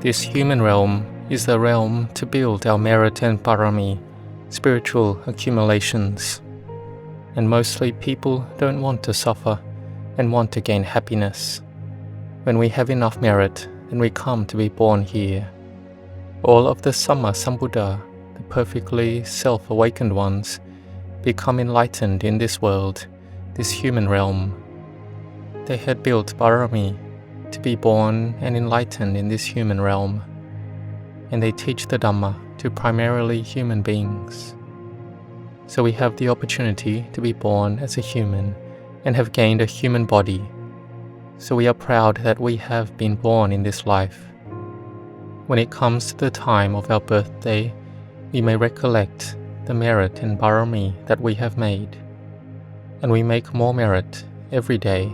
This human realm is the realm to build our merit and parami, spiritual accumulations. And mostly people don't want to suffer and want to gain happiness. When we have enough merit, then we come to be born here. All of the Samma Sambuddha, the perfectly self-awakened ones, become enlightened in this world, this human realm. They had built parami to be born and enlightened in this human realm, and they teach the Dhamma to primarily human beings. So we have the opportunity to be born as a human and have gained a human body. So we are proud that we have been born in this life. When it comes to the time of our birthday, we may recollect the merit and parami that we have made, and we make more merit every day.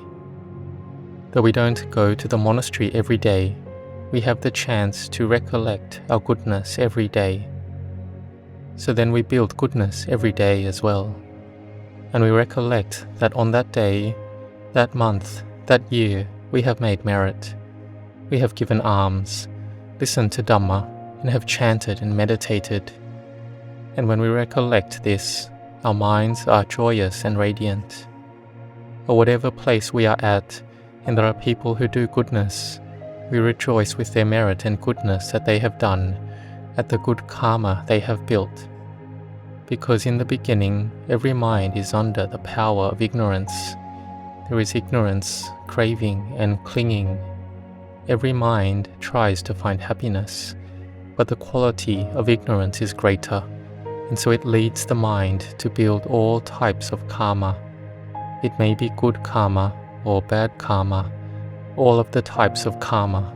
Though we don't go to the monastery every day, we have the chance to recollect our goodness every day. So then we build goodness every day as well, and we recollect that on that day, that month, that year, we have made merit. We have given alms, listened to Dhamma, and have chanted and meditated. And when we recollect this, our minds are joyous and radiant. Or whatever place we are at, and there are people who do goodness, we rejoice with their merit and goodness that they have done, at the good karma they have built. Because in the beginning, every mind is under the power of ignorance. There is ignorance, craving, and clinging. Every mind tries to find happiness, but the quality of ignorance is greater, and so it leads the mind to build all types of karma. It may be good karma or bad karma, all of the types of karma.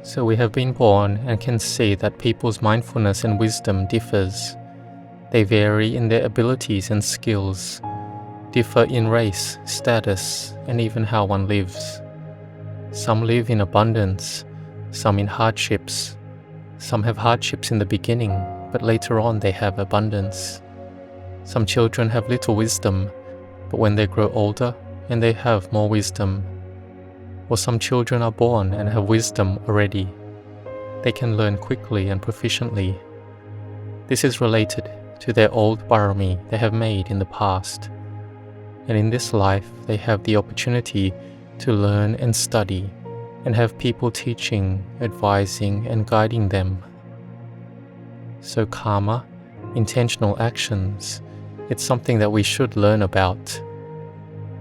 So we have been born and can see that people's mindfulness and wisdom differs. They vary in their abilities and skills, differ in race, status, and even how one lives. Some live in abundance, some in hardships. Some have hardships in the beginning, but later on they have abundance. Some children have little wisdom, but when they grow older, and they have more wisdom. Or some children are born and have wisdom already. They can learn quickly and proficiently. This is related to their old parami they have made in the past. And in this life, they have the opportunity to learn and study, and have people teaching, advising, and guiding them. So karma, intentional actions, it's something that we should learn about.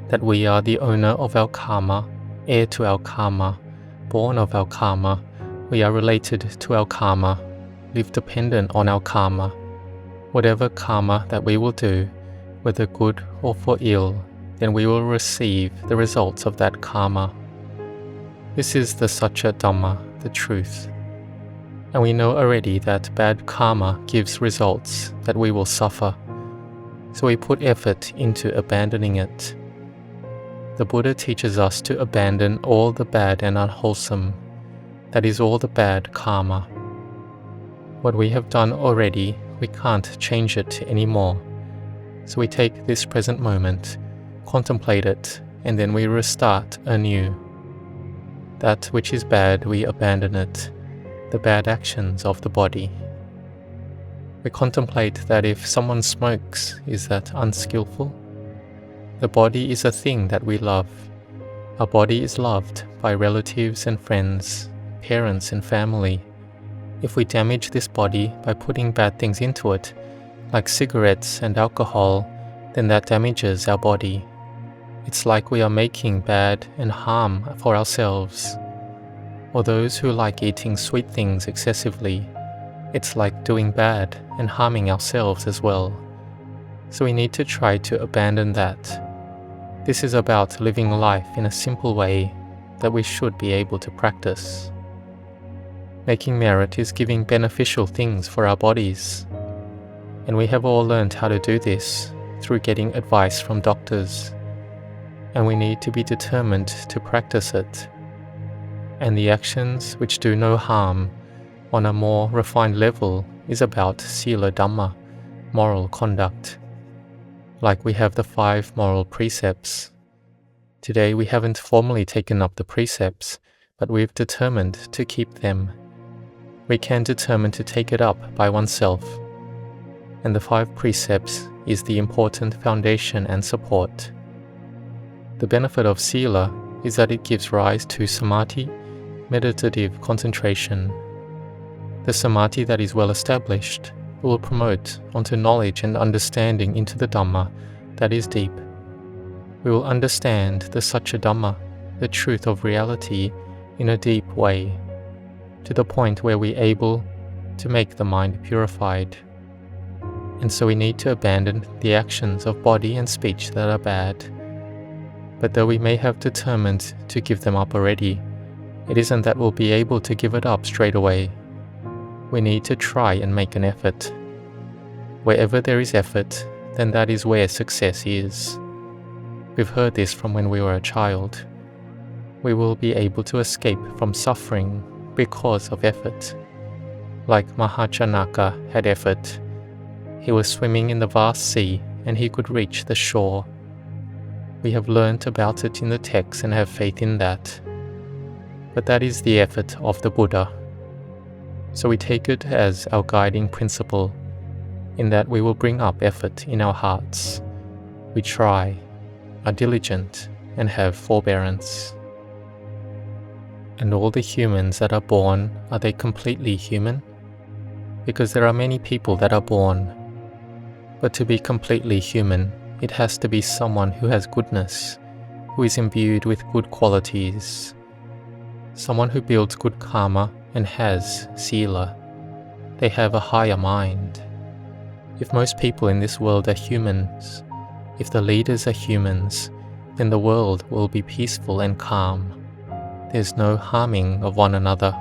That we are the owner of our karma, heir to our karma, born of our karma, we are related to our karma, live dependent on our karma. Whatever karma that we will do, whether good or for ill, then we will receive the results of that karma. This is the Satya Dhamma, the truth. And we know already that bad karma gives results that we will suffer. So we put effort into abandoning it. The Buddha teaches us to abandon all the bad and unwholesome, that is all the bad karma. What we have done already, we can't change it anymore. So we take this present moment, contemplate it, and then we restart anew. That which is bad, we abandon it, the bad actions of the body. We contemplate that if someone smokes, is that unskillful? The body is a thing that we love. Our body is loved by relatives and friends, parents and family. If we damage this body by putting bad things into it, like cigarettes and alcohol, then that damages our body. It's like we are making bad and harm for ourselves. Or those who like eating sweet things excessively, it's like doing bad and harming ourselves as well. So we need to try to abandon that. This is about living life in a simple way that we should be able to practice. Making merit is giving beneficial things for our bodies. And we have all learned how to do this through getting advice from doctors. And we need to be determined to practice it. And the actions which do no harm on a more refined level is about sila Dhamma, moral conduct. Like we have the 5 moral precepts. Today we haven't formally taken up the precepts, but we've determined to keep them. We can determine to take it up by oneself, and the 5 precepts is the important foundation and support. The benefit of sila is that it gives rise to samadhi, meditative concentration. The samadhi that is well established will promote onto knowledge and understanding into the Dhamma that is deep. We will understand the Satya Dhamma, the truth of reality, in a deep way, to the point where we're able to make the mind purified. And so we need to abandon the actions of body and speech that are bad. But though we may have determined to give them up already, it isn't that we'll be able to give it up straight away. We need to try and make an effort. Wherever there is effort, then that is where success is. We've heard this from when we were a child. We will be able to escape from suffering because of effort. Like Mahachanaka had effort. He was swimming in the vast sea and he could reach the shore. We have learnt about it in the text and have faith in that. But that is the effort of the Buddha. So we take it as our guiding principle, in that we will bring up effort in our hearts. We try, are diligent, and have forbearance. And all the humans that are born, are they completely human? Because there are many people that are born. But to be completely human, it has to be someone who has goodness, who is imbued with good qualities. Someone who builds good karma and has sila. They have a higher mind. If most people in this world are humans, if the leaders are humans, then the world will be peaceful and calm. There's no harming of one another.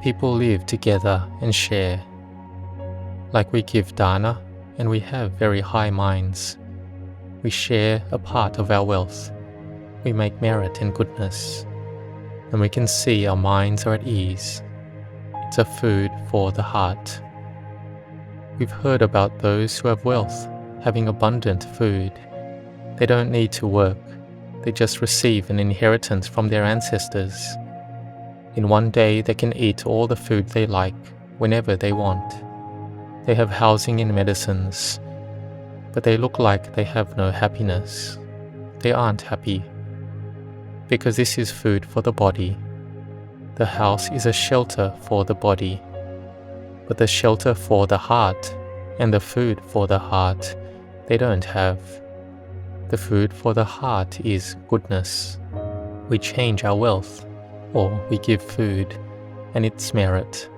People live together and share. Like we give dana, and we have very high minds. We share a part of our wealth. We make merit and goodness. And we can see our minds are at ease. It's a food for the heart. We've heard about those who have wealth, having abundant food. They don't need to work. They just receive an inheritance from their ancestors. In one day they can eat all the food they like, whenever they want. They have housing and medicines, but they look like they have no happiness. They aren't happy, because this is food for the body. The house is a shelter for the body, but the shelter for the heart and the food for the heart, they don't have. The food for the heart is goodness. We change our wealth, or we give food, and it's merit.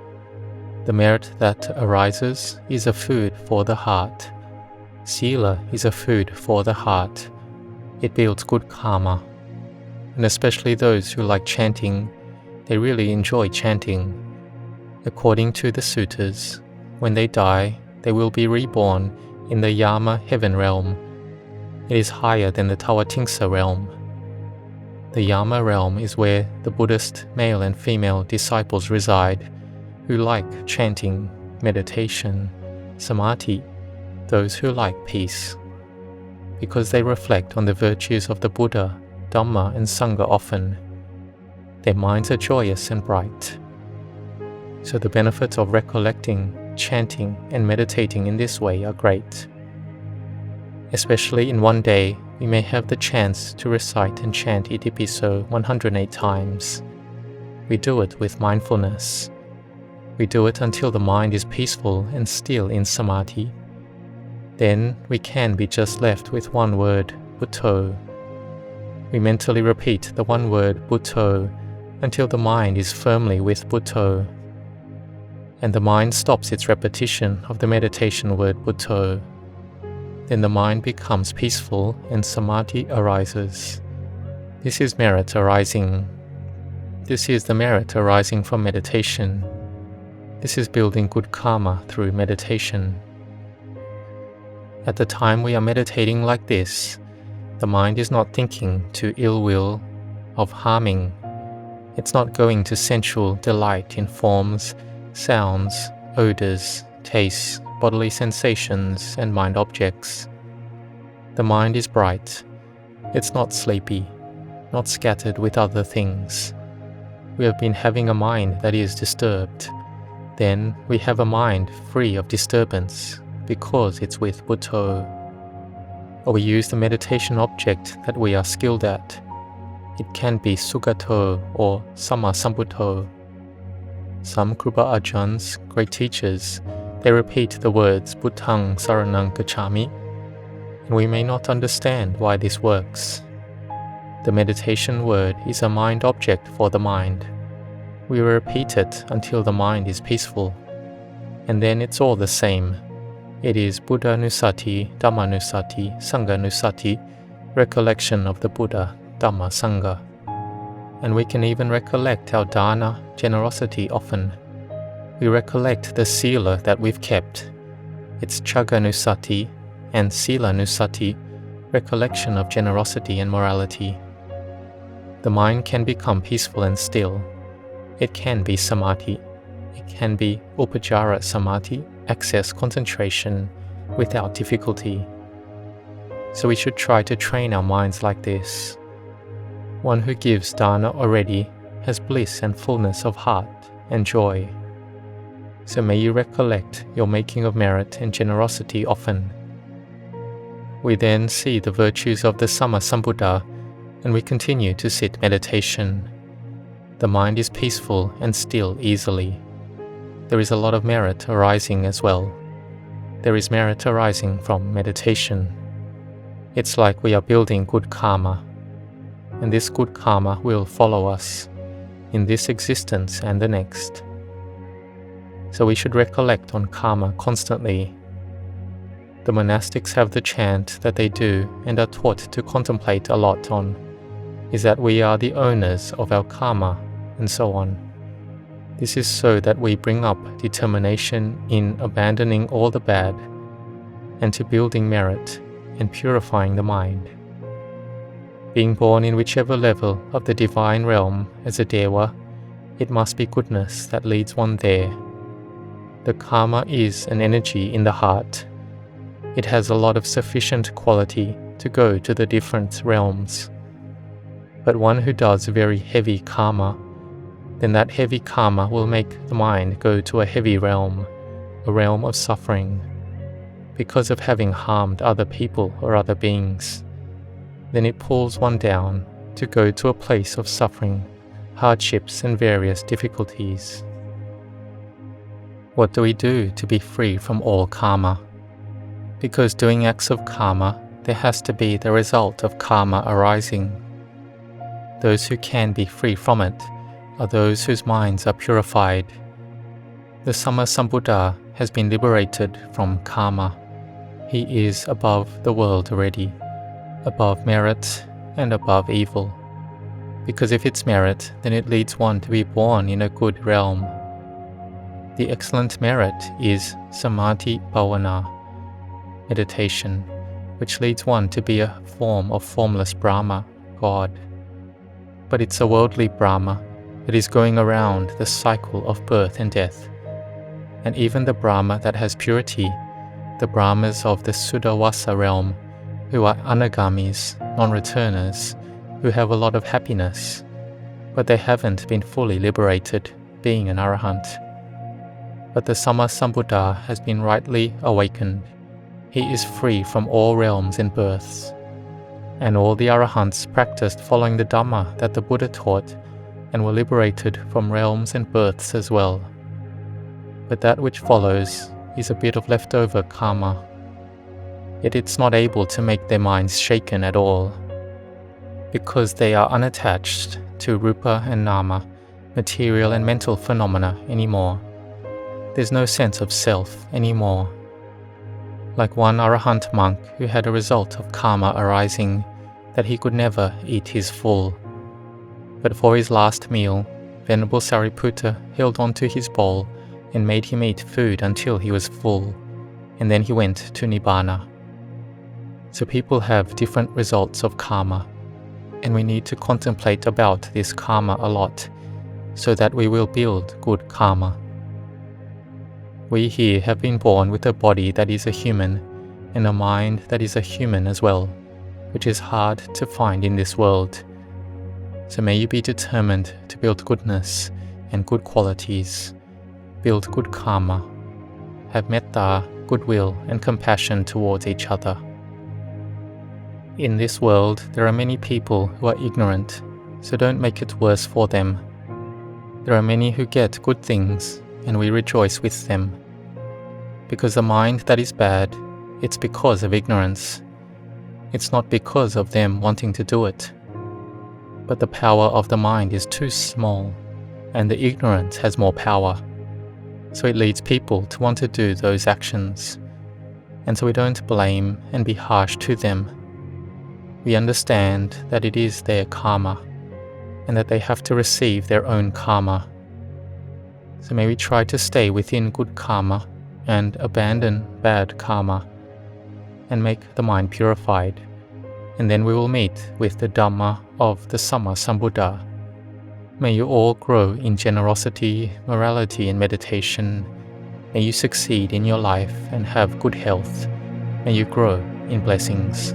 The merit that arises is a food for the heart. Sila is a food for the heart. It builds good karma. And especially those who like chanting, they really enjoy chanting. According to the suttas, when they die, they will be reborn in the Yama heaven realm. It is higher than the Tawatingsa realm. The Yama realm is where the Buddhist male and female disciples reside, who like chanting, meditation, samadhi, those who like peace, because they reflect on the virtues of the Buddha, Dhamma and Sangha often. Their minds are joyous and bright. So the benefits of recollecting, chanting and meditating in this way are great. Especially in one day, we may have the chance to recite and chant Itipiso 108 times. We do it with mindfulness. We do it until the mind is peaceful and still in samadhi. Then we can be just left with one word, Bhutto. We mentally repeat the one word, Bhutto, until the mind is firmly with Bhutto. And the mind stops its repetition of the meditation word Bhutto. Then the mind becomes peaceful and samadhi arises. This is merit arising. This is the merit arising from meditation. This is building good karma through meditation. At the time we are meditating like this, the mind is not thinking to ill will, of harming. It's not going to sensual delight in forms, sounds, odors, tastes, bodily sensations, and mind objects. The mind is bright. It's not sleepy, not scattered with other things. we have been having a mind that is disturbed. Then we have a mind free of disturbance because it's with Buddho. Or we use the meditation object that we are skilled at. It can be Sugato or Sama Sambuddho. Some Kruba Ajahns, great teachers, they repeat the words Buddhang Saranang Gacchami, and we may not understand why this works. The meditation word is a mind object for the mind. We repeat it until the mind is peaceful, and then it's all the same. It is Buddha Nusati, Dhamma Nusati, Sangha Nusati, recollection of the Buddha, Dhamma, Sangha. And we can even recollect our dana, generosity often. We recollect the sila that we've kept. It's Chagga Nusati and Sila Nusati, recollection of generosity and morality. The mind can become peaceful and still. It can be samadhi. It can be upajara samadhi, access concentration without difficulty. So we should try to train our minds like this. One who gives dana already has bliss and fullness of heart and joy. So may you recollect your making of merit and generosity often. We then see the virtues of the Sama Sambuddha, and we continue to sit meditation. The mind is peaceful and still easily. There is a lot of merit arising as well. There is merit arising from meditation. It's like we are building good karma, and this good karma will follow us in this existence and the next. So we should recollect on karma constantly. The monastics have the chant that they do and are taught to contemplate a lot on, is that we are the owners of our karma, and so on. This is so that we bring up determination in abandoning all the bad, and to building merit and purifying the mind. Being born in whichever level of the divine realm as a Dewa, it must be goodness that leads one there. The karma is an energy in the heart. It has a lot of sufficient quality to go to the different realms. But one who does very heavy karma, then that heavy karma will make the mind go to a heavy realm, a realm of suffering, because of having harmed other people or other beings. Then it pulls one down to go to a place of suffering, hardships and various difficulties. What do we do to be free from all karma? Because doing acts of karma, there has to be the result of karma arising. Those who can be free from it are those whose minds are purified. The Sama Sambuddha has been liberated from karma. He is above the world already, above merit and above evil. Because if it's merit, then it leads one to be born in a good realm. The excellent merit is Samadhi Bhavana, meditation, which leads one to be a form of formless Brahma, God. But it's a worldly Brahma that is going around the cycle of birth and death. And even the Brahma that has purity, the Brahmas of the Suddhavasa realm, who are anagamis, non-returners, who have a lot of happiness, but they haven't been fully liberated, being an arahant. But the Sama Sambuddha has been rightly awakened. He is free from all realms and births. And all the arahants practiced following the Dhamma that the Buddha taught and were liberated from realms and births as well. But that which follows is a bit of leftover karma. Yet it's not able to make their minds shaken at all, because they are unattached to rupa and nama, material and mental phenomena anymore. There's no sense of self anymore. Like one arahant monk who had a result of karma arising that he could never eat his full. But for his last meal, Venerable Sariputta held onto his bowl and made him eat food until he was full, and then he went to Nibbana. So people have different results of karma, and we need to contemplate about this karma a lot, so that we will build good karma. We here have been born with a body that is a human, and a mind that is a human as well, which is hard to find in this world. So may you be determined to build goodness and good qualities, build good karma, have metta, goodwill and compassion towards each other. In this world, there are many people who are ignorant, so don't make it worse for them. There are many who get good things, and we rejoice with them. Because the mind that is bad, it's because of ignorance. It's not because of them wanting to do it. But the power of the mind is too small, and the ignorance has more power. So it leads people to want to do those actions. And so we don't blame and be harsh to them. We understand that it is their karma, and that they have to receive their own karma. So may we try to stay within good karma and abandon bad karma, and make the mind purified, and then we will meet with the Dhamma of the Samma Sambuddha. May you all grow in generosity, morality and meditation. May you succeed in your life and have good health. May you grow in blessings.